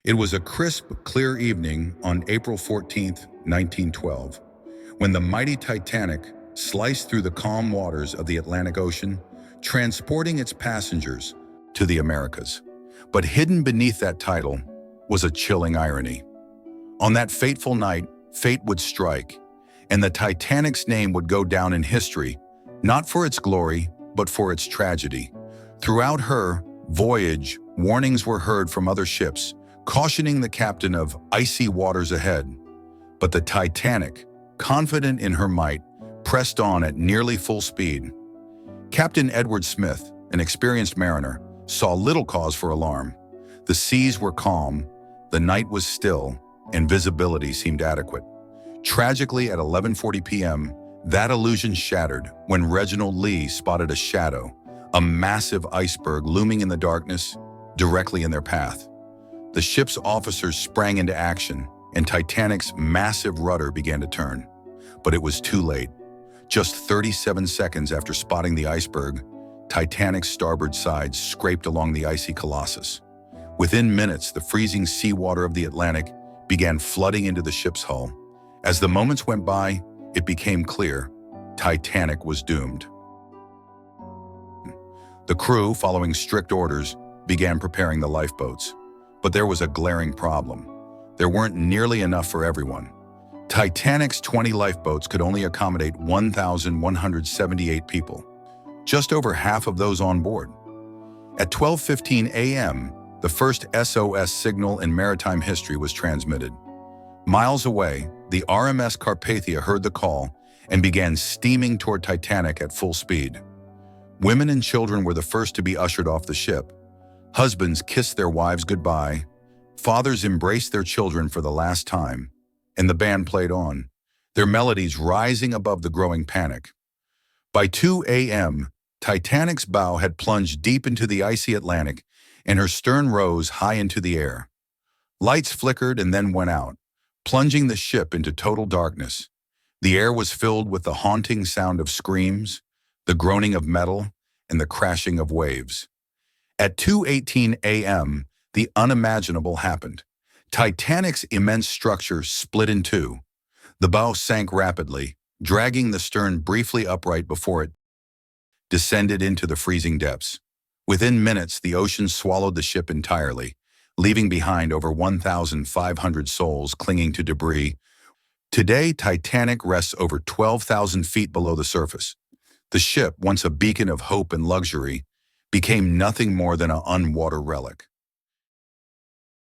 It was a crisp, clear evening on April 14th, 1912, when the mighty Titanic sliced through the calm waters of the Atlantic Ocean, transporting its passengers to the Americas. But hidden beneath that title was a chilling irony. On that fateful night, fate would strike, and the Titanic's name would go down in history, not for its glory, but for its tragedy. Throughout her voyage, warnings were heard from other ships, cautioning the captain of icy waters ahead. But the Titanic, confident in her might, pressed on at nearly full speed. Captain Edward Smith, an experienced mariner, saw little cause for alarm. The seas were calm, the night was still, and visibility seemed adequate. Tragically, at 11:40 p.m., that illusion shattered when Reginald Lee spotted a shadow, a massive iceberg looming in the darkness, directly in their path. The ship's officers sprang into action, and Titanic's massive rudder began to turn. But it was too late. Just 37 seconds after spotting the iceberg, Titanic's starboard side scraped along the icy colossus. Within minutes, the freezing seawater of the Atlantic began flooding into the ship's hull. As the moments went by, it became clear Titanic was doomed. The crew, following strict orders, began preparing the lifeboats. But there was a glaring problem. There weren't nearly enough for everyone. Titanic's 20 lifeboats could only accommodate 1,178 people, just over half of those on board. At 12:15 a.m., the first SOS signal in maritime history was transmitted. Miles away, the RMS Carpathia heard the call and began steaming toward Titanic at full speed. Women and children were the first to be ushered off the ship. Husbands kissed their wives goodbye, fathers embraced their children for the last time, and the band played on, their melodies rising above the growing panic. By 2 a.m., Titanic's bow had plunged deep into the icy Atlantic, and her stern rose high into the air. Lights flickered and then went out, plunging the ship into total darkness. The air was filled with the haunting sound of screams, the groaning of metal, and the crashing of waves. At 2:18 a.m., the unimaginable happened. Titanic's immense structure split in two. The bow sank rapidly, dragging the stern briefly upright before it descended into the freezing depths. Within minutes, the ocean swallowed the ship entirely, leaving behind over 1,500 souls clinging to debris. Today, Titanic rests over 12,000 feet below the surface. The ship, once a beacon of hope and luxury, became nothing more than an unwater relic.